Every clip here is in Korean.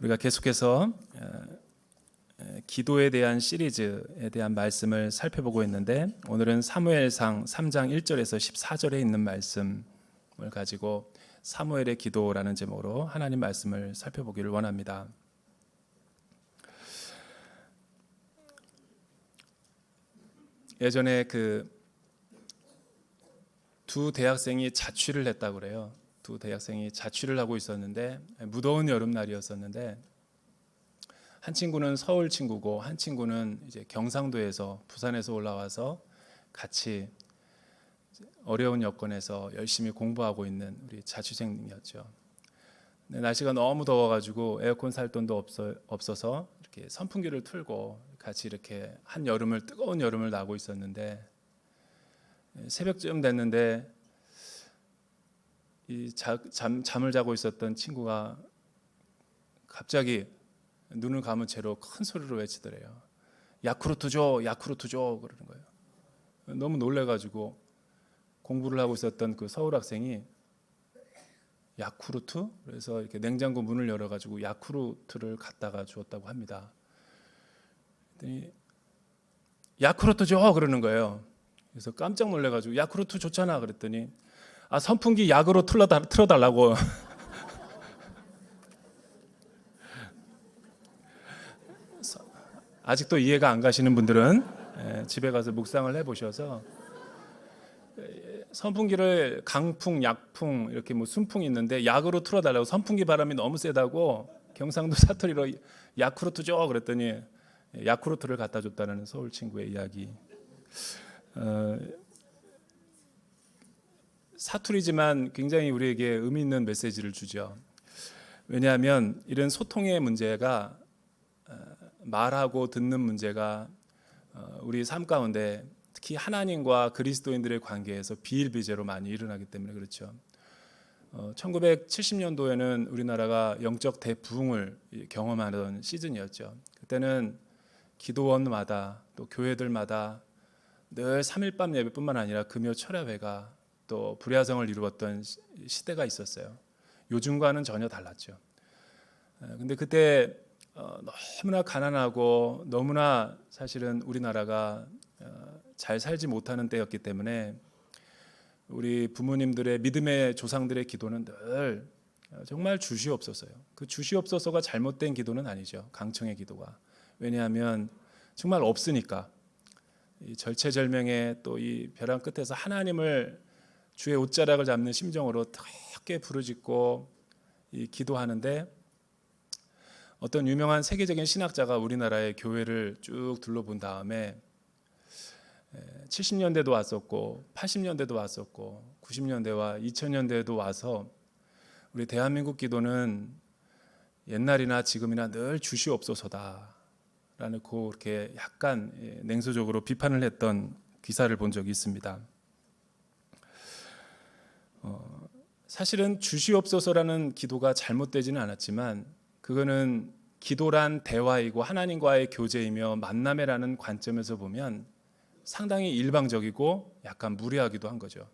우리가 계속해서 기도에 대한 시리즈에 대한 말씀을 살펴보고 있는데, 오늘은 사무엘상 3장 1절에서 14절에 있는 말씀을 가지고 사무엘의 기도라는 제목으로 하나님 말씀을 살펴보기를 원합니다. 예전에 두 대학생이 자취를 했다고 그래요. 두 대학생이 자취를 하고 있었는데, 무더운 여름날이었었는데, 한 친구는 서울 친구고 한 친구는 이제 경상도에서, 부산에서 올라와서 같이 어려운 여건에서 열심히 공부하고 있는 우리 자취생이었죠. 근데 날씨가 너무 더워가지고 에어컨 살 돈도 없어서 이렇게 선풍기를 틀고 같이 이렇게 뜨거운 여름을 나고 있었는데, 새벽쯤 됐는데 잠을 자고 있었던 친구가 갑자기 눈을 감은 채로 큰 소리로 외치더래요. 야쿠르트 줘, 야쿠르트 줘, 그러는 거예요. 너무 놀래가지고 공부를 하고 있었던 그 서울 학생이 야쿠르트? 그래서 이렇게 냉장고 문을 열어가지고 야쿠르트를 갖다가 주었다고 합니다. 그랬더니 야쿠르트 줘, 그러는 거예요. 그래서 깜짝 놀래가지고 야쿠르트 좋잖아 그랬더니 선풍기 약으로 틀어달라고. 아직도 이해가 안 가시는 분들은 집에 가서 묵상을 해보셔서, 선풍기를 강풍, 약풍, 이렇게 순풍이 있는데 약으로 틀어달라고, 선풍기 바람이 너무 세다고 경상도 사투리로 야쿠르트 줘 그랬더니 야쿠르트를 갖다 줬다는 서울 친구의 이야기. 사투리지만 굉장히 우리에게 의미 있는 메시지를 주죠. 왜냐하면 이런 소통의 문제가, 말하고 듣는 문제가 우리 삶 가운데 특히 하나님과 그리스도인들의 관계에서 비일비재로 많이 일어나기 때문에 그렇죠. 1970년도에는 우리나라가 영적 대부흥을 경험하던 시즌이었죠. 그때는 기도원마다 또 교회들마다 늘 3일밤 예배뿐만 아니라 금요 철야회가 또 불야성을 이루었던 시대가 있었어요. 요즘과는 전혀 달랐죠. 근데 그때 너무나 가난하고 너무나 사실은 우리나라가 잘 살지 못하는 때였기 때문에 우리 부모님들의 믿음의 조상들의 기도는 늘 정말 주시옵소서요. 그 주시옵소서가 잘못된 기도는 아니죠. 강청의 기도가. 왜냐하면 정말 없으니까. 이 절체절명의 또 이 벼랑 끝에서 하나님을 주의 옷자락을 잡는 심정으로 크게 부르짖고 기도하는데, 어떤 유명한 세계적인 신학자가 우리나라의 교회를 쭉 둘러본 다음에 70년대도 왔었고 80년대도 왔었고 90년대와 2000년대에도 와서 우리 대한민국 기도는 옛날이나 지금이나 늘 주시옵소서다 라는 그렇게 약간 냉소적으로 비판을 했던 기사를 본 적이 있습니다. 사실은 주시옵소서라는 기도가 잘못되지는 않았지만, 그거는 기도란 대화이고 하나님과의 교제이며 만남이라는 관점에서 보면 상당히 일방적이고 약간 무례하기도 한 거죠.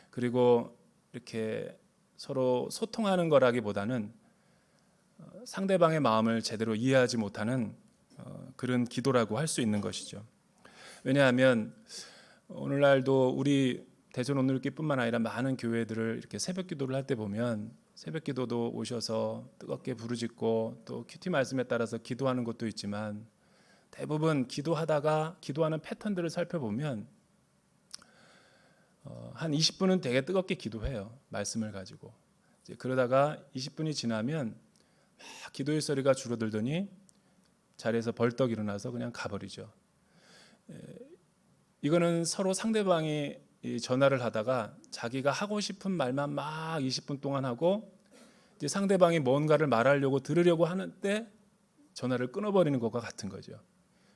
그리고 이렇게 서로 소통하는 거라기보다는 상대방의 마음을 제대로 이해하지 못하는 그런 기도라고 할 수 있는 것이죠. 왜냐하면 오늘날도 우리 대전 온누리교회뿐만 아니라 많은 교회들을 이렇게 새벽 기도를 할 때 보면, 새벽 기도도 오셔서 뜨겁게 부르짖고 또 큐티 말씀에 따라서 기도하는 것도 있지만, 대부분 기도하다가 기도하는 패턴들을 살펴보면 한 20분은 되게 뜨겁게 기도해요. 말씀을 가지고. 이제 그러다가 20분이 지나면 막 기도의 소리가 줄어들더니 자리에서 벌떡 일어나서 그냥 가버리죠. 이거는 서로 상대방이 전화를 하다가 자기가 하고 싶은 말만 막 20분 동안 하고, 이제 상대방이 뭔가를 말하려고 들으려고 하는데 전화를 끊어버리는 것과 같은 거죠.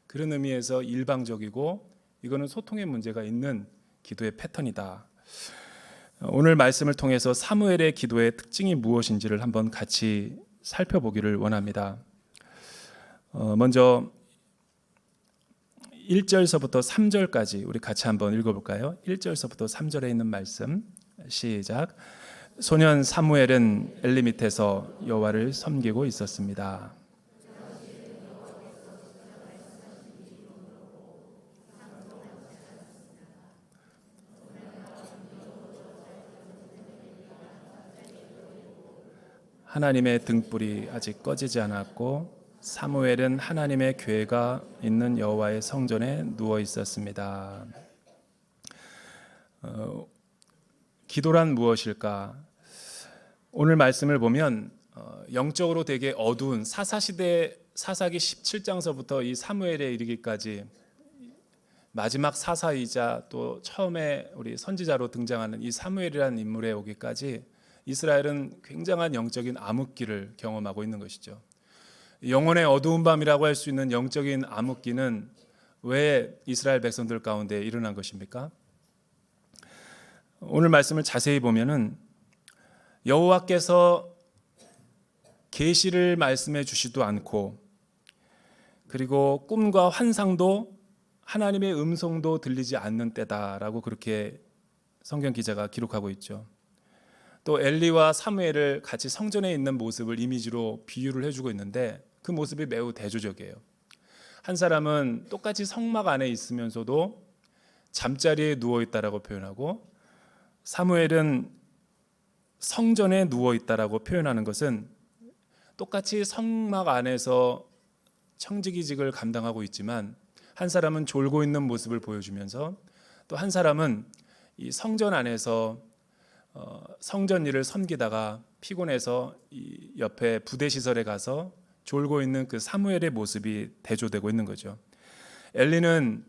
그런 의미에서 일방적이고, 이거는 소통의 문제가 있는 기도의 패턴이다. 오늘 말씀을 통해서 사무엘의 기도의 특징이 무엇인지를 한번 같이 살펴보기를 원합니다. 먼저 1절서부터 3절까지 우리 같이 한번 읽어볼까요? 1절서부터 3절에 있는 말씀, 시작. 소년 사무엘은 엘리 밑에서 여호와를 섬기고 있었습니다. 하나님의 등불이 아직 꺼지지 않았고 사무엘은 하나님의 궤가 있는 여호와의 성전에 누워 있었습니다. 기도란 무엇일까? 오늘 말씀을 보면 영적으로 되게 어두운 사사시대 사사기 17장서부터 이 사무엘에 이르기까지 마지막 사사이자 또 처음에 우리 선지자로 등장하는 이 사무엘이라는 인물에 오기까지 이스라엘은 굉장한 영적인 암흑기를 경험하고 있는 것이죠. 영혼의 어두운 밤이라고 할 수 있는 영적인 암흑기는 왜 이스라엘 백성들 가운데 일어난 것입니까? 오늘 말씀을 자세히 보면은 여호와께서 계시를 말씀해 주시도 않고 그리고 꿈과 환상도 하나님의 음성도 들리지 않는 때다라고 그렇게 성경 기자가 기록하고 있죠. 또 엘리와 사무엘을 같이 성전에 있는 모습을 이미지로 비유를 해주고 있는데 그 모습이 매우 대조적이에요. 한 사람은 똑같이 성막 안에 있으면서도 잠자리에 누워 있다라고 표현하고 사무엘은 성전에 누워 있다라고 표현하는 것은 똑같이 성막 안에서 청지기직을 감당하고 있지만 한 사람은 졸고 있는 모습을 보여주면서 또 한 사람은 이 성전 안에서 성전 일을 섬기다가 피곤해서 이 옆에 부대 시설에 가서 졸고 있는 그 사무엘의 모습이 대조되고 있는 거죠. 엘리는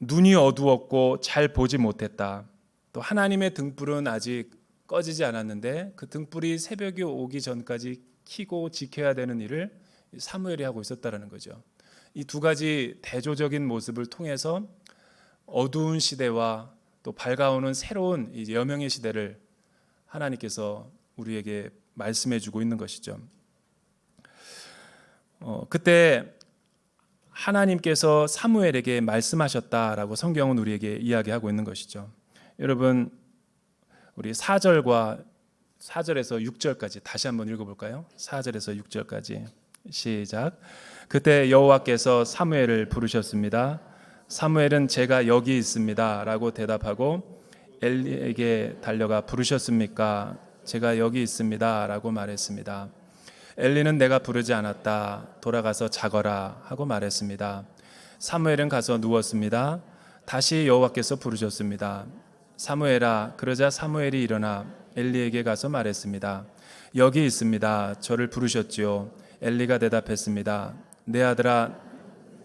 눈이 어두웠고 잘 보지 못했다. 또 하나님의 등불은 아직 꺼지지 않았는데 그 등불이 새벽이 오기 전까지 켜고 지켜야 되는 일을 사무엘이 하고 있었다는 거죠. 이 두 가지 대조적인 모습을 통해서 어두운 시대와 또 밝아오는 새로운 여명의 시대를 하나님께서 우리에게 말씀해 주고 있는 것이죠. 그때 하나님께서 사무엘에게 말씀하셨다라고 성경은 우리에게 이야기하고 있는 것이죠. 여러분 우리 4절에서 6절까지 다시 한번 읽어볼까요? 4절에서 6절까지 시작. 그때 여호와께서 사무엘을 부르셨습니다. 사무엘은 제가 여기 있습니다 라고 대답하고 엘리에게 달려가 부르셨습니까? 제가 여기 있습니다 라고 말했습니다. 엘리는 내가 부르지 않았다. 돌아가서 자거라 하고 말했습니다. 사무엘은 가서 누웠습니다. 다시 여호와께서 부르셨습니다. 사무엘아. 그러자 사무엘이 일어나 엘리에게 가서 말했습니다. 여기 있습니다. 저를 부르셨지요. 엘리가 대답했습니다. 내 아들아,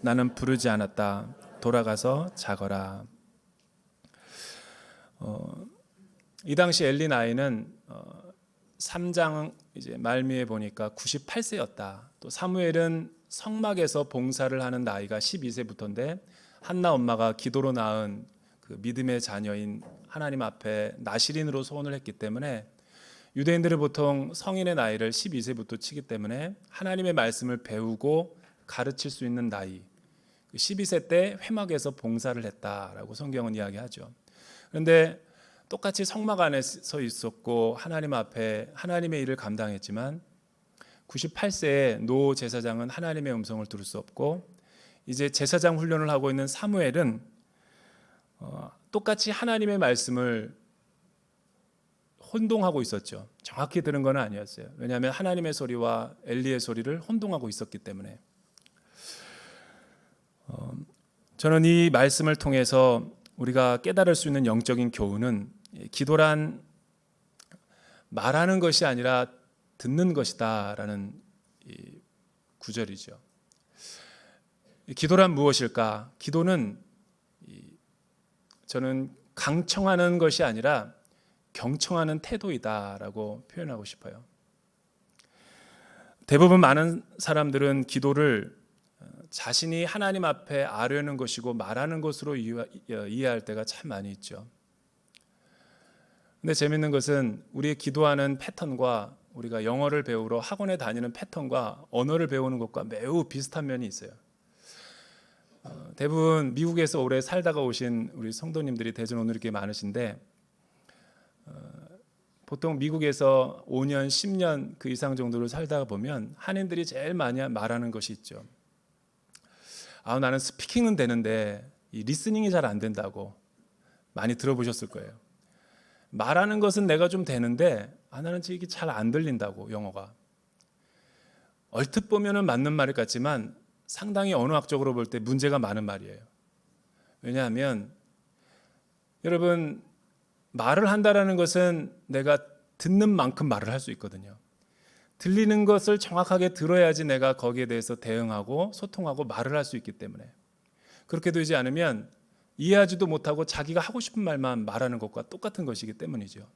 나는 부르지 않았다. 돌아가서 자거라. 이 당시 엘리 나이는 3장 이제 말미에 보니까 98세였다. 또 사무엘은 성막에서 봉사를 하는 나이가 12세부터인데 한나 엄마가 기도로 낳은 그 믿음의 자녀인 하나님 앞에 나실인으로 소원을 했기 때문에 유대인들은 보통 성인의 나이를 12세부터 치기 때문에 하나님의 말씀을 배우고 가르칠 수 있는 나이 12세 때 회막에서 봉사를 했다라고 성경은 이야기하죠. 그런데 똑같이 성막 안에 서 있었고 하나님 앞에 하나님의 일을 감당했지만 98세의 노 제사장은 하나님의 음성을 들을 수 없고 이제 제사장 훈련을 하고 있는 사무엘은 똑같이 하나님의 말씀을 혼동하고 있었죠. 정확히 들은 건 아니었어요. 왜냐하면 하나님의 소리와 엘리의 소리를 혼동하고 있었기 때문에. 저는 이 말씀을 통해서 우리가 깨달을 수 있는 영적인 교훈은 기도란 말하는 것이 아니라 듣는 것이다 라는 구절이죠. 기도란 무엇일까? 기도는 저는 강청하는 것이 아니라 경청하는 태도이다라고 표현하고 싶어요. 대부분 많은 사람들은 기도를 자신이 하나님 앞에 아뢰는 것이고 말하는 것으로 이해할 때가 참 많이 있죠. 근데 재밌는 것은 우리의 기도하는 패턴과 우리가 영어를 배우러 학원에 다니는 패턴과 언어를 배우는 것과 매우 비슷한 면이 있어요. 대부분 미국에서 오래 살다가 오신 우리 성도님들이 대전 오늘 이렇게 많으신데 보통 미국에서 5년, 10년 그 이상 정도를 살다가 보면 한인들이 제일 많이 말하는 것이 있죠. 나는 스피킹은 되는데 이 리스닝이 잘 안 된다고 많이 들어보셨을 거예요. 말하는 것은 내가 좀 되는데 나는 이게 잘 안 들린다고, 영어가. 얼핏 보면은 맞는 말 같지만 상당히 언어학적으로 볼 때 문제가 많은 말이에요. 왜냐하면 여러분, 말을 한다라는 것은 내가 듣는 만큼 말을 할 수 있거든요. 들리는 것을 정확하게 들어야지 내가 거기에 대해서 대응하고 소통하고 말을 할 수 있기 때문에. 그렇게 되지 않으면 이해하지도 못하고 자기가 하고 싶은 말만 말하는 것과 똑같은 것이기 때문이죠.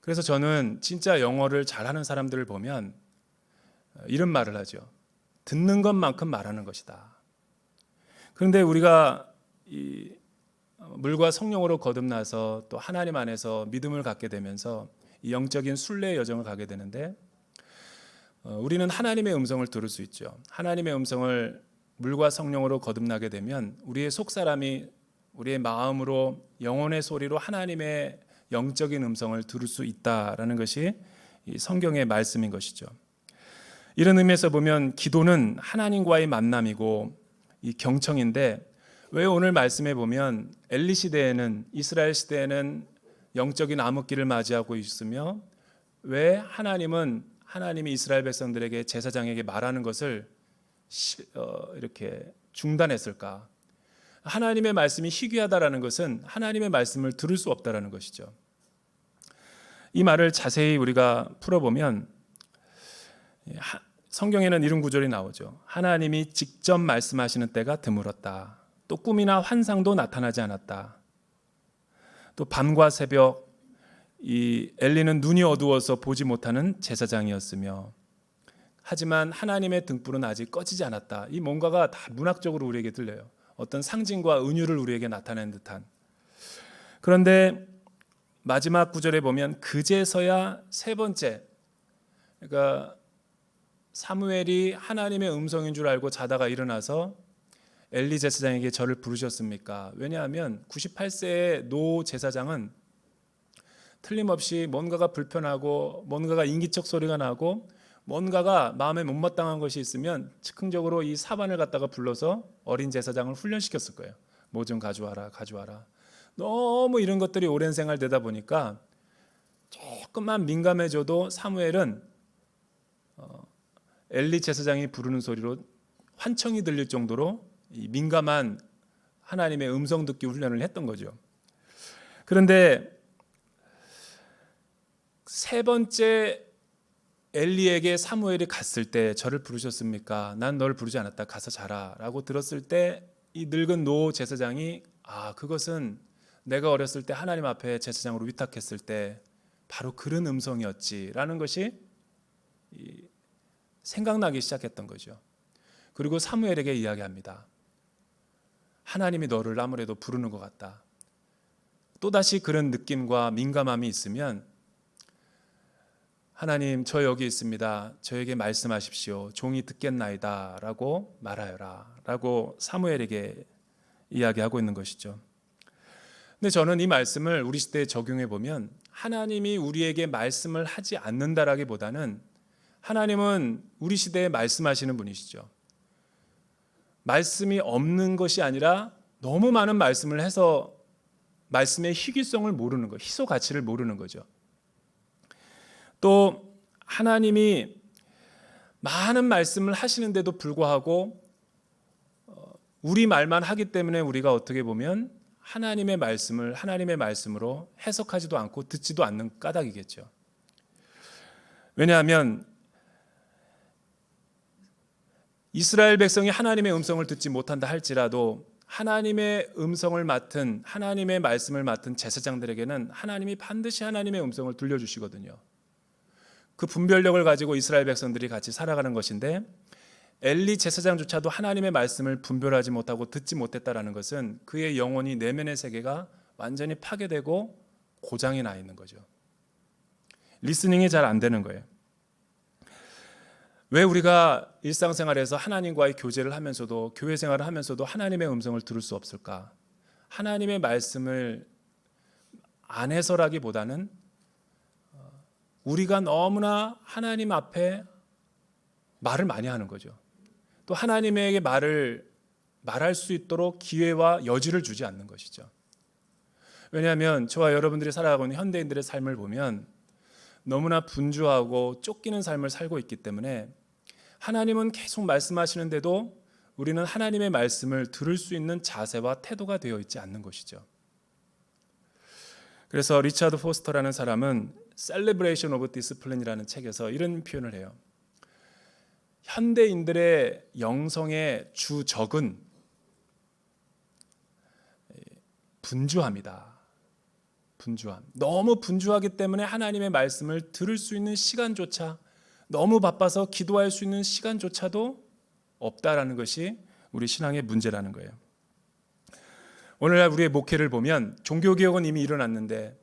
그래서 저는 진짜 영어를 잘하는 사람들을 보면 이런 말을 하죠. 듣는 것만큼 말하는 것이다. 그런데 우리가 이 물과 성령으로 거듭나서 또 하나님 안에서 믿음을 갖게 되면서 이 영적인 순례의 여정을 가게 되는데 우리는 하나님의 음성을 들을 수 있죠. 하나님의 음성을 물과 성령으로 거듭나게 되면 우리의 속사람이 우리의 마음으로 영혼의 소리로 하나님의 영적인 음성을 들을 수 있다라는 것이 이 성경의 말씀인 것이죠. 이런 의미에서 보면 기도는 하나님과의 만남이고 이 경청인데, 왜 오늘 말씀에 보면 엘리 시대에는, 이스라엘 시대에는 영적인 암흑기를 맞이하고 있으며 왜 하나님이 이스라엘 백성들에게 제사장에게 말하는 것을 이렇게 중단했을까? 하나님의 말씀이 희귀하다라는 것은 하나님의 말씀을 들을 수 없다라는 것이죠. 이 말을 자세히 우리가 풀어보면 성경에는 이런 구절이 나오죠. 하나님이 직접 말씀하시는 때가 드물었다. 또 꿈이나 환상도 나타나지 않았다. 또 밤과 새벽, 이 엘리는 눈이 어두워서 보지 못하는 제사장이었으며, 하지만 하나님의 등불은 아직 꺼지지 않았다. 이 뭔가가 다 문학적으로 우리에게 들려요. 어떤 상징과 은유를 우리에게 나타내는 듯한. 그런데 마지막 구절에 보면 그제서야 세 번째, 그러니까 사무엘이 하나님의 음성인 줄 알고 자다가 일어나서 엘리 제사장에게 저를 부르셨습니까? 왜냐하면 98세의 노 제사장은 틀림없이 뭔가가 불편하고 뭔가가 인기척 소리가 나고 뭔가가 마음에 못마땅한 것이 있으면 즉흥적으로 이 사반을 갖다가 불러서 어린 제사장을 훈련시켰을 거예요. 뭐 좀 가져와라. 너무 이런 것들이 오랜 생활되다 보니까 조금만 민감해져도 사무엘은 엘리 제사장이 부르는 소리로 환청이 들릴 정도로 이 민감한 하나님의 음성 듣기 훈련을 했던 거죠. 그런데 세 번째 엘리에게 사무엘이 갔을 때 저를 부르셨습니까? 난 널 부르지 않았다. 가서 자라 라고 들었을 때 이 늙은 노 제사장이 그것은 내가 어렸을 때 하나님 앞에 제사장으로 위탁했을 때 바로 그런 음성이었지라는 것이 생각나기 시작했던 거죠. 그리고 사무엘에게 이야기합니다. 하나님이 너를 아무래도 부르는 것 같다. 또다시 그런 느낌과 민감함이 있으면 하나님, 저 여기 있습니다. 저에게 말씀하십시오. 종이 듣겠나이다 라고 말하여라 라고 사무엘에게 이야기하고 있는 것이죠. 근데 저는 이 말씀을 우리 시대에 적용해 보면 하나님이 우리에게 말씀을 하지 않는다라기보다는 하나님은 우리 시대에 말씀하시는 분이시죠. 말씀이 없는 것이 아니라 너무 많은 말씀을 해서 말씀의 희귀성을 모르는 거, 희소 가치를 모르는 거죠. 또 하나님이 많은 말씀을 하시는데도 불구하고 우리 말만 하기 때문에 우리가 어떻게 보면 하나님의 말씀을 하나님의 말씀으로 해석하지도 않고 듣지도 않는 까닭이겠죠. 왜냐하면 이스라엘 백성이 하나님의 음성을 듣지 못한다 할지라도 하나님의 음성을 맡은, 하나님의 말씀을 맡은 제사장들에게는 하나님이 반드시 하나님의 음성을 들려주시거든요. 그 분별력을 가지고 이스라엘 백성들이 같이 살아가는 것인데 엘리 제사장조차도 하나님의 말씀을 분별하지 못하고 듣지 못했다라는 것은 그의 영혼이 내면의 세계가 완전히 파괴되고 고장이 나 있는 거죠. 리스닝이 잘 안 되는 거예요. 왜 우리가 일상생활에서 하나님과의 교제를 하면서도 교회 생활을 하면서도 하나님의 음성을 들을 수 없을까? 하나님의 말씀을 안 해서라기보다는 우리가 너무나 하나님 앞에 말을 많이 하는 거죠. 또 하나님에게 말할 수 있도록 기회와 여지를 주지 않는 것이죠. 왜냐하면 저와 여러분들이 살아가고 있는 현대인들의 삶을 보면 너무나 분주하고 쫓기는 삶을 살고 있기 때문에 하나님은 계속 말씀하시는데도 우리는 하나님의 말씀을 들을 수 있는 자세와 태도가 되어 있지 않는 것이죠. 그래서 리차드 포스터라는 사람은 Celebration of Discipline이라는 책에서 이런 표현을 해요. 현대인들의 영성의 주적은 분주함이다. 분주함. 너무 분주하기 때문에 하나님의 말씀을 들을 수 있는 시간조차, 너무 바빠서 기도할 수 있는 시간조차도 없다라는 것이 우리 신앙의 문제라는 거예요. 오늘날 우리의 목회를 보면 종교개혁은 이미 일어났는데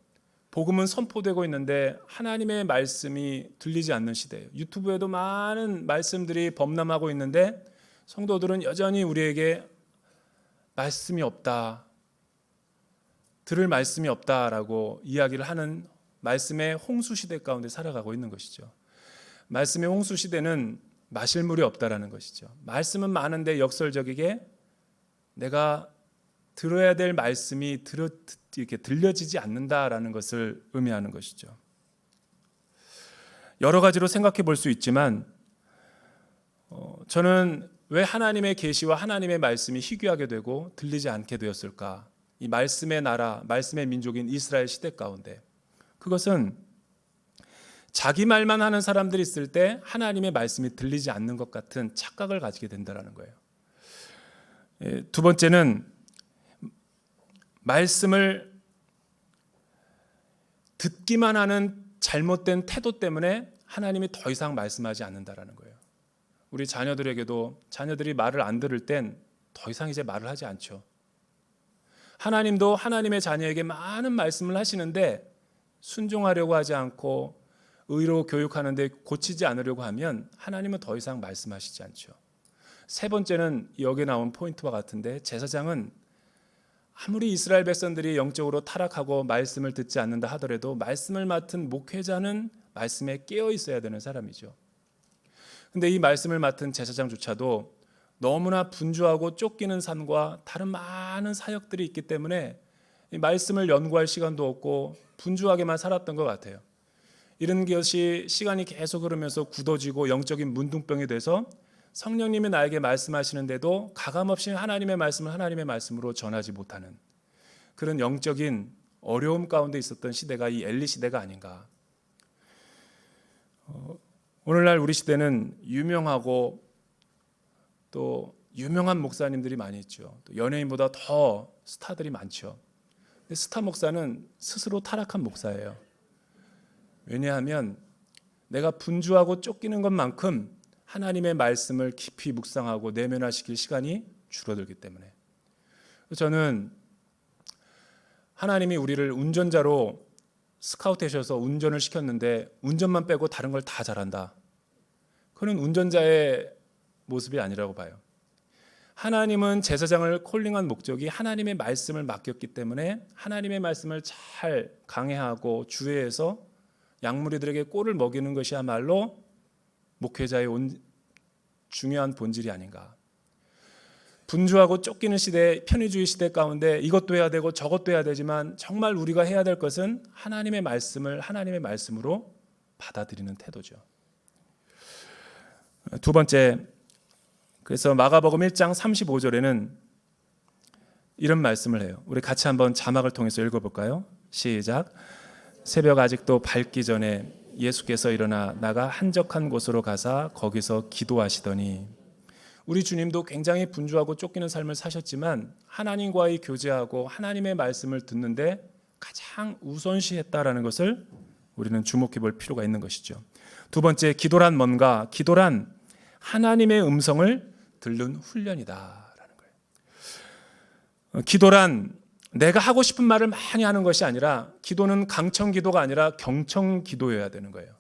복음은 선포되고 있는데 하나님의 말씀이 들리지 않는 시대예요. 유튜브에도 많은 말씀들이 범람하고 있는데 성도들은 여전히 우리에게 말씀이 없다, 들을 말씀이 없다라고 이야기를 하는 말씀의 홍수 시대 가운데 살아가고 있는 것이죠. 말씀의 홍수 시대는 마실 물이 없다라는 것이죠. 말씀은 많은데 역설적이게 내가 들어야 될 말씀이 이렇게 들려지지 않는다라는 것을 의미하는 것이죠. 여러 가지로 생각해 볼 수 있지만 저는 왜 하나님의 계시와 하나님의 말씀이 희귀하게 되고 들리지 않게 되었을까? 이 말씀의 나라, 말씀의 민족인 이스라엘 시대 가운데 그것은 자기 말만 하는 사람들이 있을 때 하나님의 말씀이 들리지 않는 것 같은 착각을 가지게 된다는 거예요. 두 번째는 말씀을 듣기만 하는 잘못된 태도 때문에 하나님이 더 이상 말씀하지 않는다는 거예요. 우리 자녀들에게도 자녀들이 말을 안 들을 땐 더 이상 이제 말을 하지 않죠. 하나님도 하나님의 자녀에게 많은 말씀을 하시는데 순종하려고 하지 않고 의로 교육하는데 고치지 않으려고 하면 하나님은 더 이상 말씀하시지 않죠. 세 번째는 여기에 나온 포인트와 같은데 제사장은 아무리 이스라엘 백성들이 영적으로 타락하고 말씀을 듣지 않는다 하더라도 말씀을 맡은 목회자는 말씀에 깨어 있어야 되는 사람이죠. 근데 이 말씀을 맡은 제사장조차도 너무나 분주하고 쫓기는 삶과 다른 많은 사역들이 있기 때문에 이 말씀을 연구할 시간도 없고 분주하게만 살았던 것 같아요. 이런 것이 시간이 계속 흐르면서 굳어지고 영적인 문둥병이 돼서 성령님이 나에게 말씀하시는데도 가감없이 하나님의 말씀을 하나님의 말씀으로 전하지 못하는 그런 영적인 어려움 가운데 있었던 시대가 이 엘리 시대가 아닌가. 오늘날 우리 시대는 유명하고 또 유명한 목사님들이 많이 있죠. 또 연예인보다 더 스타들이 많죠. 근데 스타 목사는 스스로 타락한 목사예요. 왜냐하면 내가 분주하고 쫓기는 것만큼 하나님의 말씀을 깊이 묵상하고 내면화시킬 시간이 줄어들기 때문에. 저는 하나님이 우리를 운전자로 스카우트하셔서 운전을 시켰는데 운전만 빼고 다른 걸 다 잘한다. 그건 운전자의 모습이 아니라고 봐요. 하나님은 제사장을 콜링한 목적이 하나님의 말씀을 맡겼기 때문에 하나님의 말씀을 잘 강해하고 주의해서 양무리들에게 꼴을 먹이는 것이야말로 목회자의 중요한 본질이 아닌가. 분주하고 쫓기는 시대, 편의주의 시대 가운데 이것도 해야 되고 저것도 해야 되지만 정말 우리가 해야 될 것은 하나님의 말씀을 하나님의 말씀으로 받아들이는 태도죠. 두 번째, 그래서 마가복음 1장 35절에는 이런 말씀을 해요. 우리 같이 한번 자막을 통해서 읽어볼까요? 시작. 새벽 아직도 밝기 전에 예수께서 일어나 나가 한적한 곳으로 가사 거기서 기도하시더니. 우리 주님도 굉장히 분주하고 쫓기는 삶을 사셨지만 하나님과의 교제하고 하나님의 말씀을 듣는데 가장 우선시했다라는 것을 우리는 주목해 볼 필요가 있는 것이죠. 두 번째, 기도란 뭔가? 기도란 하나님의 음성을 듣는 훈련이다라는 거예요. 기도란 내가 하고 싶은 말을 많이 하는 것이 아니라 기도는 강청 기도가 아니라 경청 기도여야 되는 거예요.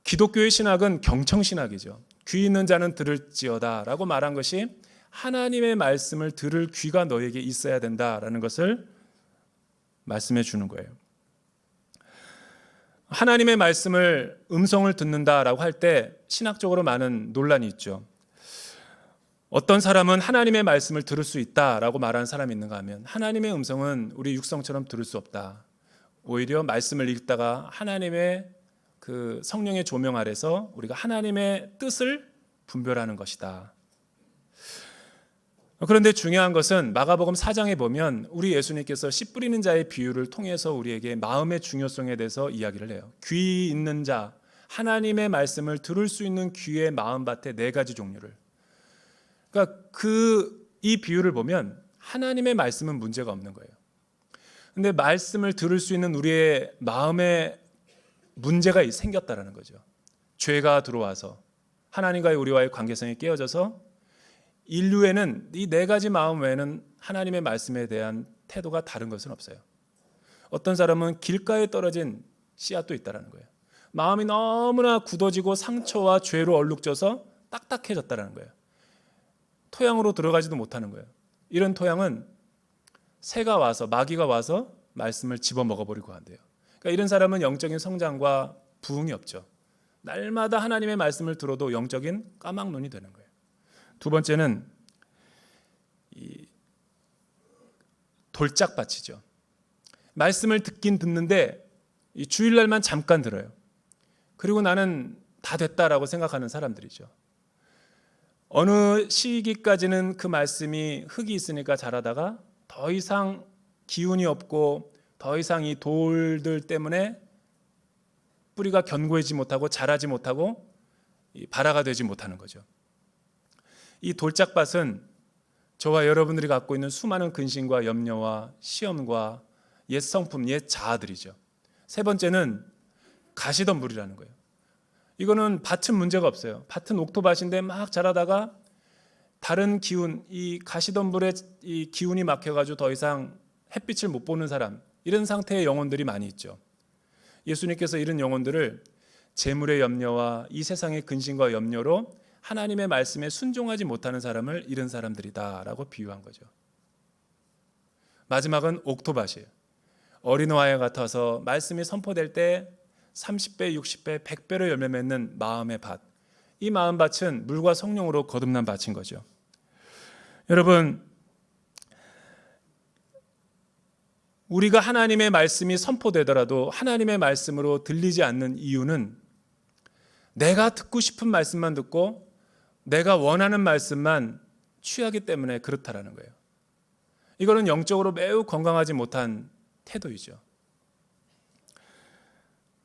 기독교의 신학은 경청 신학이죠. 귀 있는 자는 들을지어다라고 말한 것이 하나님의 말씀을 들을 귀가 너에게 있어야 된다라는 것을 말씀해 주는 거예요. 하나님의 말씀을 음성을 듣는다라고 할 때 신학적으로 많은 논란이 있죠. 어떤 사람은 하나님의 말씀을 들을 수 있다라고 말하는 사람이 있는가 하면 하나님의 음성은 우리 육성처럼 들을 수 없다. 오히려 말씀을 읽다가 하나님의 그 성령의 조명 아래서 우리가 하나님의 뜻을 분별하는 것이다. 그런데 중요한 것은 마가복음 4장에 보면 우리 예수님께서 씨 뿌리는 자의 비유를 통해서 우리에게 마음의 중요성에 대해서 이야기를 해요. 귀 있는 자, 하나님의 말씀을 들을 수 있는 귀의 마음밭의 4가지 종류를. 그러니까 이 비유를 보면 하나님의 말씀은 문제가 없는 거예요. 근데 말씀을 들을 수 있는 우리의 마음에 문제가 생겼다라는 거죠. 죄가 들어와서 하나님과의 우리와의 관계성이 깨어져서 인류에는 이 4가지 마음 외에는 하나님의 말씀에 대한 태도가 다른 것은 없어요. 어떤 사람은 길가에 떨어진 씨앗도 있다라는 거예요. 마음이 너무나 굳어지고 상처와 죄로 얼룩져서 딱딱해졌다라는 거예요. 토양으로 들어가지도 못하는 거예요. 이런 토양은 새가 와서 마귀가 와서 말씀을 집어먹어버리고 한대요. 그러니까 이런 사람은 영적인 성장과 부흥이 없죠. 날마다 하나님의 말씀을 들어도 영적인 까막눈이 되는 거예요. 두 번째는 이 돌짝밭이죠. 말씀을 듣긴 듣는데 이 주일날만 잠깐 들어요. 그리고 나는 다 됐다라고 생각하는 사람들이죠. 어느 시기까지는 그 말씀이 흙이 있으니까 자라다가 더 이상 기운이 없고 더 이상 이 돌들 때문에 뿌리가 견고해지지 못하고 자라지 못하고 발화가 되지 못하는 거죠. 이 돌짝밭은 저와 여러분들이 갖고 있는 수많은 근심과 염려와 시험과 옛 성품, 옛 자아들이죠. 세 번째는 가시덤불이라는 거예요. 이거는 밭은 문제가 없어요. 밭은 옥토밭인데 막 자라다가 다른 기운, 이 가시덤불에 이 기운이 막혀가지고 더 이상 햇빛을 못 보는 사람, 이런 상태의 영혼들이 많이 있죠. 예수님께서 이런 영혼들을 재물의 염려와 이 세상의 근심과 염려로 하나님의 말씀에 순종하지 못하는 사람을 이런 사람들이다라고 비유한 거죠. 마지막은 옥토밭이에요. 어린아이와 같아서 말씀이 선포될 때 30배, 60배, 100배로 열매 맺는 마음의 밭. 이 마음밭은 물과 성령으로 거듭난 밭인 거죠. 여러분, 우리가 하나님의 말씀이 선포되더라도 하나님의 말씀으로 들리지 않는 이유는 내가 듣고 싶은 말씀만 듣고 내가 원하는 말씀만 취하기 때문에 그렇다라는 거예요. 이거는 영적으로 매우 건강하지 못한 태도이죠.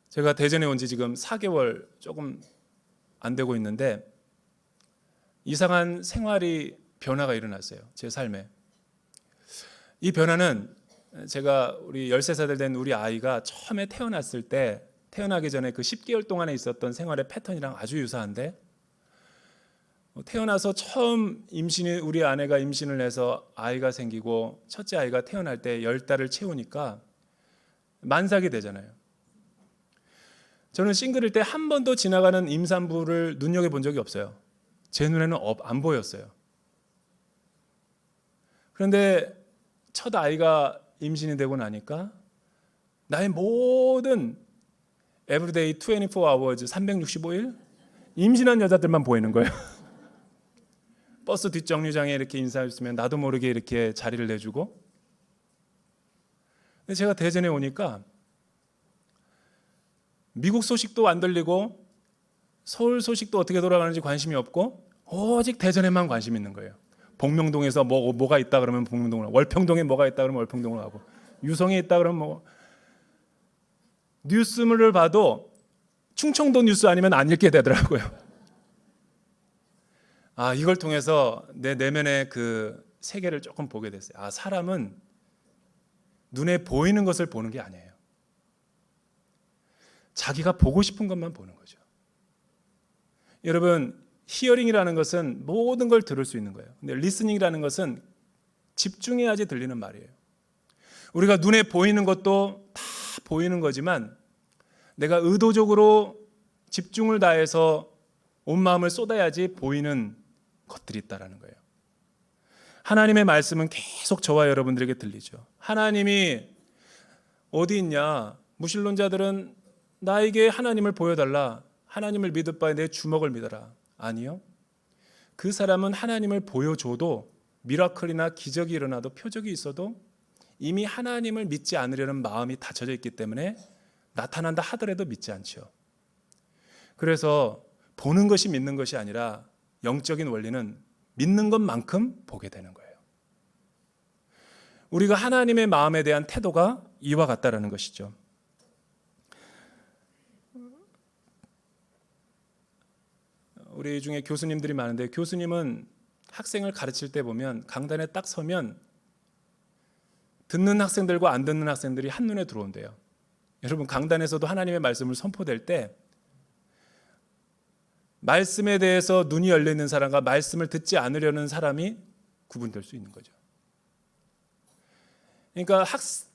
제가 대전에 온 지 지금 4개월 조금 안 되고 있는데 이상한 생활이 변화가 일어났어요. 제 삶에. 이 변화는 제가 우리 13살 된 우리 아이가 처음에 태어났을 때 태어나기 전에 그 10개월 동안에 있었던 생활의 패턴이랑 아주 유사한데 태어나서 처음 우리 아내가 임신을 해서 아이가 생기고 첫째 아이가 태어날 때 10달을 채우니까 만삭이 되잖아요. 저는 싱글일 때 한 번도 지나가는 임산부를 눈여겨본 적이 없어요. 제 눈에는 안 보였어요. 그런데 첫 아이가 임신이 되고 나니까 나의 모든 에브리데이 24hours 365일 임신한 여자들만 보이는 거예요. 버스 뒷정류장에 이렇게 인사했으면 나도 모르게 이렇게 자리를 내주고. 근데 제가 대전에 오니까 미국 소식도 안 들리고 서울 소식도 어떻게 돌아가는지 관심이 없고 오직 대전에만 관심 있는 거예요. 복명동에서 뭐가 있다 그러면 복명동으로, 월평동에 뭐가 있다 그러면 월평동으로 가고, 유성에 있다 그러면 뉴스를 봐도 충청도 뉴스 아니면 안 읽게 되더라고요. 이걸 통해서 내 내면의 그 세계를 조금 보게 됐어요. 사람은 눈에 보이는 것을 보는 게 아니에요. 자기가 보고 싶은 것만 보는 거죠. 여러분, 히어링이라는 것은 모든 걸 들을 수 있는 거예요. 근데 리스닝이라는 것은 집중해야지 들리는 말이에요. 우리가 눈에 보이는 것도 다 보이는 거지만 내가 의도적으로 집중을 다해서 온 마음을 쏟아야지 보이는 것들이 있다라는 거예요. 하나님의 말씀은 계속 저와 여러분들에게 들리죠. 하나님이 어디 있냐? 무신론자들은 나에게 하나님을 보여달라. 하나님을 믿을 바에 내 주먹을 믿어라. 아니요. 그 사람은 하나님을 보여줘도 미라클이나 기적이 일어나도 표적이 있어도 이미 하나님을 믿지 않으려는 마음이 닫혀져 있기 때문에 나타난다 하더라도 믿지 않죠. 그래서 보는 것이 믿는 것이 아니라 영적인 원리는 믿는 것만큼 보게 되는 거예요. 우리가 하나님의 마음에 대한 태도가 이와 같다라는 것이죠. 우리 중에 교수님들이 많은데 교수님은 학생을 가르칠 때 보면 강단에 딱 서면 듣는 학생들과 안 듣는 학생들이 한눈에 들어온대요. 여러분 강단에서도 하나님의 말씀을 선포될 때 말씀에 대해서 눈이 열려 있는 사람과 말씀을 듣지 않으려는 사람이 구분될 수 있는 거죠. 그러니까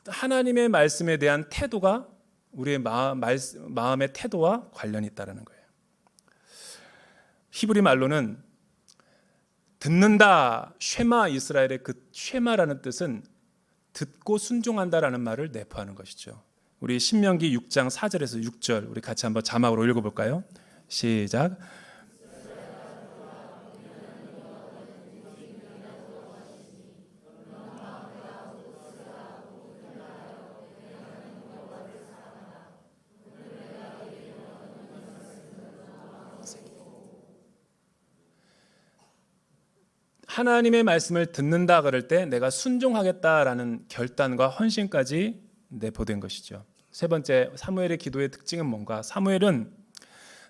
하나님의 말씀에 대한 태도가 우리의 마음의 태도와 관련이 있다는 거예요. 히브리 말로는 듣는다, 쉐마 이스라엘의 그 쉐마라는 뜻은 듣고 순종한다라는 말을 내포하는 것이죠. 우리 신명기 6장 4절에서 6절 우리 같이 한번 자막으로 읽어볼까요? 시작. 하나님의 말씀을 듣는다 그럴 때 내가 순종하겠다라는 결단과 헌신까지 내포된 것이죠. 세 번째, 사무엘의 기도의 특징은 뭔가? 사무엘은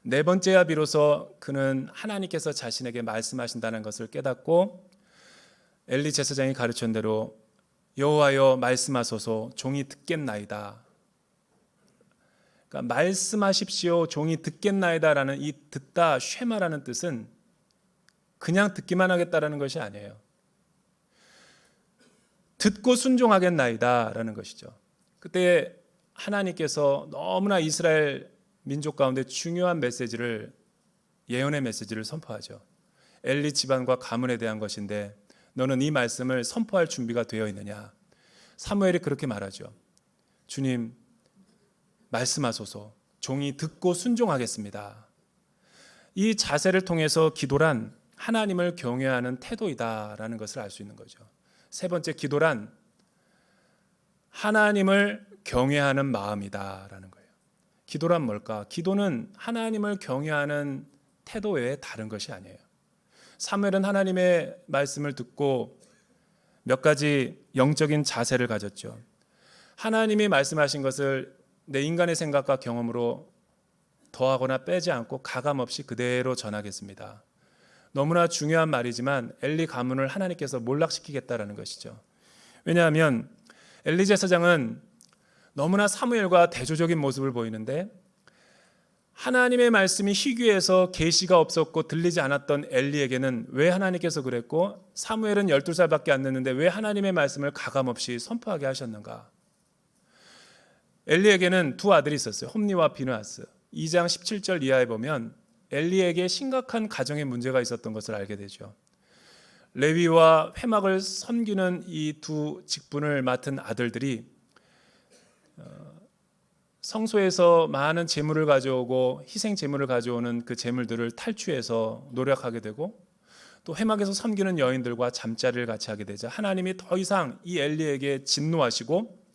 네 번째야 비로소 그는 하나님께서 자신에게 말씀하신다는 것을 깨닫고 엘리 제사장이 가르친 대로 여호와여 말씀하소서 종이 듣겠나이다. 그러니까 말씀하십시오 종이 듣겠나이다라는 이 듣다 쉐마라는 뜻은 그냥 듣기만 하겠다라는 것이 아니에요. 듣고 순종하겠나이다라는 것이죠. 그때 하나님께서 너무나 이스라엘 민족 가운데 중요한 메시지를 예언의 메시지를 선포하죠. 엘리 집안과 가문에 대한 것인데 너는 이 말씀을 선포할 준비가 되어 있느냐. 사무엘이 그렇게 말하죠. 주님 말씀하소서 종이 듣고 순종하겠습니다. 이 자세를 통해서 기도란 하나님을 경외하는 태도이다라는 것을 알 수 있는 거죠. 세 번째, 기도란 하나님을 경외하는 마음이다라는 거예요. 기도란 뭘까? 기도는 하나님을 경외하는 태도 외에 다른 것이 아니에요. 사무엘은 하나님의 말씀을 듣고 몇 가지 영적인 자세를 가졌죠. 하나님이 말씀하신 것을 내 인간의 생각과 경험으로 더하거나 빼지 않고 가감없이 그대로 전하겠습니다. 너무나 중요한 말이지만 엘리 가문을 하나님께서 몰락시키겠다라는 것이죠. 왜냐하면 엘리 제사장은 너무나 사무엘과 대조적인 모습을 보이는데 하나님의 말씀이 희귀해서 계시가 없었고 들리지 않았던 엘리에게는 왜 하나님께서 그랬고 사무엘은 12살밖에 안 됐는데 왜 하나님의 말씀을 가감없이 선포하게 하셨는가? 엘리에게는 두 아들이 있었어요. 홈니와 비느하스. 2장 17절 이하에 보면 엘리에게 심각한 가정의 문제가 있었던 것을 알게 되죠. 레위와 회막을 섬기는 이 두 직분을 맡은 아들들이 성소에서 많은 재물을 가져오고 희생 재물을 가져오는 그 재물들을 탈취해서 노력하게 되고 또 회막에서 섬기는 여인들과 잠자리를 같이 하게 되자 하나님이 더 이상 이 엘리에게 진노하시고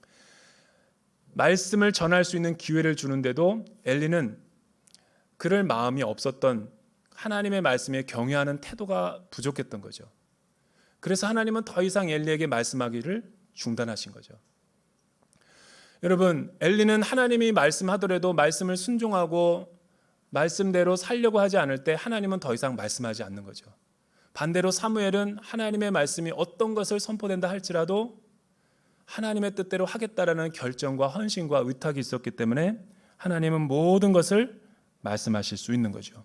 말씀을 전할 수 있는 기회를 주는데도 엘리는 그럴 마음이 없었던 하나님의 말씀에 경외하는 태도가 부족했던 거죠. 그래서 하나님은 더 이상 엘리에게 말씀하기를 중단하신 거죠. 여러분, 엘리는 하나님이 말씀하더라도 말씀을 순종하고 말씀대로 살려고 하지 않을 때 하나님은 더 이상 말씀하지 않는 거죠. 반대로 사무엘은 하나님의 말씀이 어떤 것을 선포된다 할지라도 하나님의 뜻대로 하겠다라는 결정과 헌신과 의탁이 있었기 때문에 하나님은 모든 것을 말씀하실 수 있는 거죠.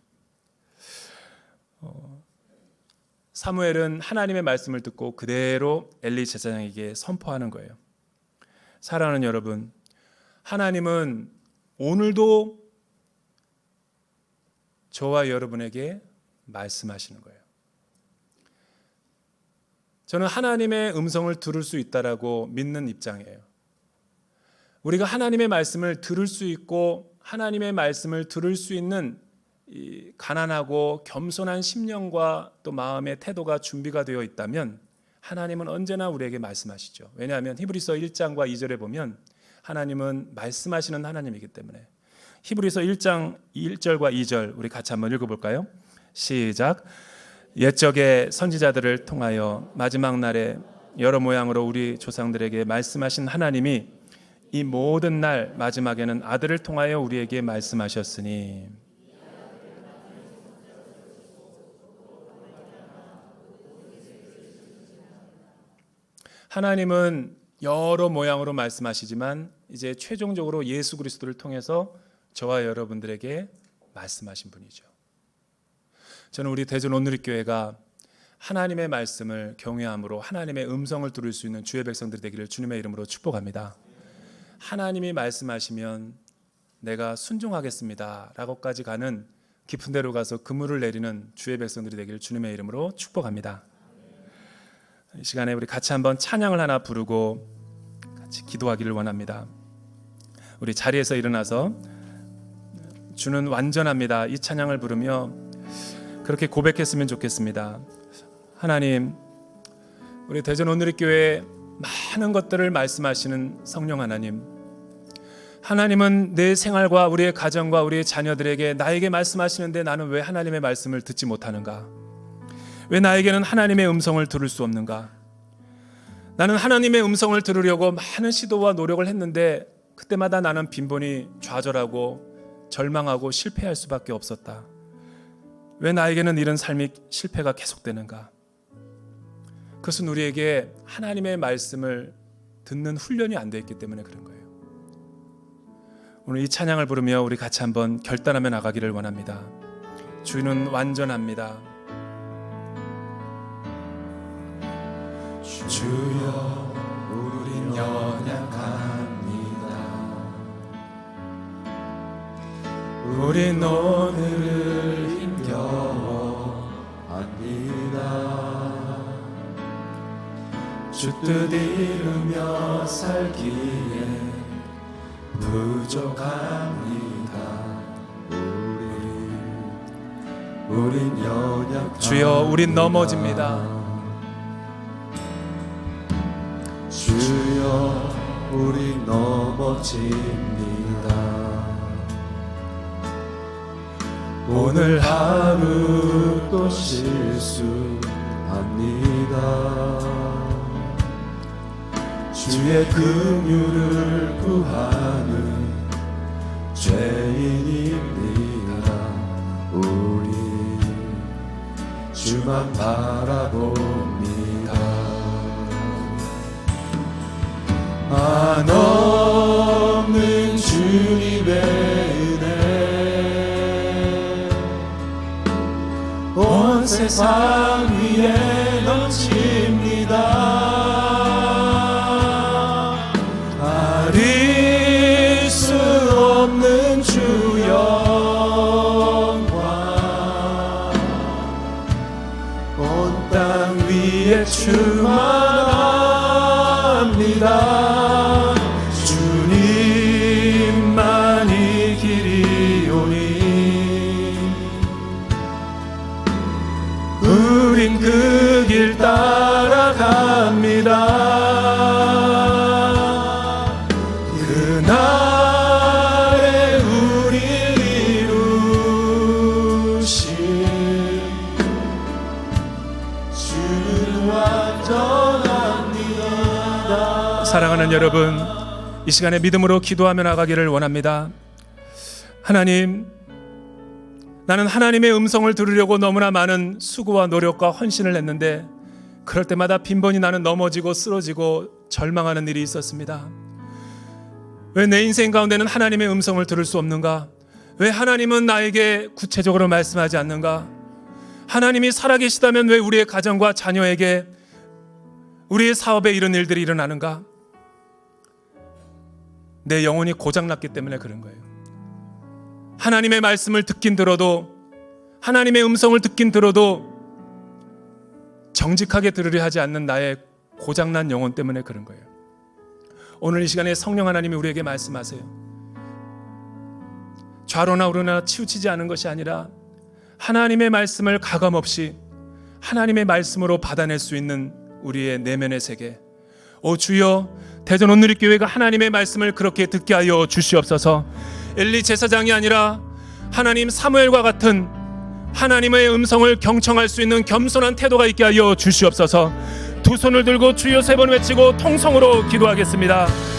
사무엘은 하나님의 말씀을 듣고 그대로 엘리 제사장에게 선포하는 거예요. 사랑하는 여러분, 하나님은 오늘도 저와 여러분에게 말씀하시는 거예요. 저는 하나님의 음성을 들을 수 있다라고 믿는 입장이에요. 우리가 하나님의 말씀을 들을 수 있고 하나님의 말씀을 들을 수 있는 이 가난하고 겸손한 심령과 또 마음의 태도가 준비가 되어 있다면 하나님은 언제나 우리에게 말씀하시죠. 왜냐하면 히브리서 1장과 2절에 보면 하나님은 말씀하시는 하나님이기 때문에. 히브리서 1장 1절과 2절 우리 같이 한번 읽어볼까요? 시작. 옛적의 선지자들을 통하여 마지막 날에 여러 모양으로 우리 조상들에게 말씀하신 하나님이 이 모든 날 마지막에는 아들을 통하여 우리에게 말씀하셨으니. 하나님은 여러 모양으로 말씀하시지만 이제 최종적으로 예수 그리스도를 통해서 저와 여러분들에게 말씀하신 분이죠. 저는 우리 대전 온누리교회가 하나님의 말씀을 경외함으로 하나님의 음성을 들을 수 있는 주의 백성들이 되기를 주님의 이름으로 축복합니다. 하나님이 말씀하시면 내가 순종하겠습니다 라고까지 가는 깊은 데로 가서 그물을 내리는 주의 백성들이 되기를 주님의 이름으로 축복합니다. 이 시간에 우리 같이 한번 찬양을 하나 부르고 같이 기도하기를 원합니다. 우리 자리에서 일어나서 주는 완전합니다 이 찬양을 부르며 그렇게 고백했으면 좋겠습니다. 하나님, 우리 대전 온누리교회에 많은 것들을 말씀하시는 성령 하나님, 하나님은 내 생활과 우리의 가정과 우리의 자녀들에게 나에게 말씀하시는데 나는 왜 하나님의 말씀을 듣지 못하는가? 왜 나에게는 하나님의 음성을 들을 수 없는가? 나는 하나님의 음성을 들으려고 많은 시도와 노력을 했는데 그때마다 나는 빈번히 좌절하고 절망하고 실패할 수밖에 없었다. 왜 나에게는 이런 삶이 실패가 계속되는가? 그것은 우리에게 하나님의 말씀을 듣는 훈련이 안 되어 있기 때문에 그런 거예요. 오늘 이 찬양을 부르며 우리 같이 한번 결단하며 나가기를 원합니다. 주는 완전합니다. 주여 우린 연약합니다. 우린 오늘을 힘겨워 합니다. 주 뜻 이루며 살기에 부족합니다. 우린 연약합니다. 주여 우린 넘어집니다. 주여 우리 넘어집니다. 오늘 하루 또 실수합니다. 주의 긍휼을 구하는 죄인입니다. 우리 주만 바라봅니다. 한없는 주님의 은혜 온 세상 위에 넘칩니다. 아릴 수 없는 주 영광 온 땅 위에 충만합니다. 주님만이 길이오니 우린 그 길 따라갑니다. 그날에 우릴 이루실 주는 완전합니다. 사랑하는 여러분, 이 시간에 믿음으로 기도하며 나가기를 원합니다. 하나님, 나는 하나님의 음성을 들으려고 너무나 많은 수고와 노력과 헌신을 했는데 그럴 때마다 빈번히 나는 넘어지고 쓰러지고 절망하는 일이 있었습니다. 왜 내 인생 가운데는 하나님의 음성을 들을 수 없는가? 왜 하나님은 나에게 구체적으로 말씀하지 않는가? 하나님이 살아계시다면 왜 우리의 가정과 자녀에게 우리의 사업에 이런 일들이 일어나는가? 내 영혼이 고장났기 때문에 그런 거예요. 하나님의 말씀을 듣긴 들어도, 하나님의 음성을 듣긴 들어도 정직하게 들으려 하지 않는 나의 고장난 영혼 때문에 그런 거예요. 오늘 이 시간에 성령 하나님이 우리에게 말씀하세요. 좌로나 우로나 치우치지 않은 것이 아니라 하나님의 말씀을 가감없이 하나님의 말씀으로 받아낼 수 있는 우리의 내면의 세계. 오 주여, 대전 온누리교회가 하나님의 말씀을 그렇게 듣게 하여 주시옵소서. 엘리 제사장이 아니라 하나님 사무엘과 같은 하나님의 음성을 경청할 수 있는 겸손한 태도가 있게 하여 주시옵소서. 두 손을 들고 주여 3번 외치고 통성으로 기도하겠습니다.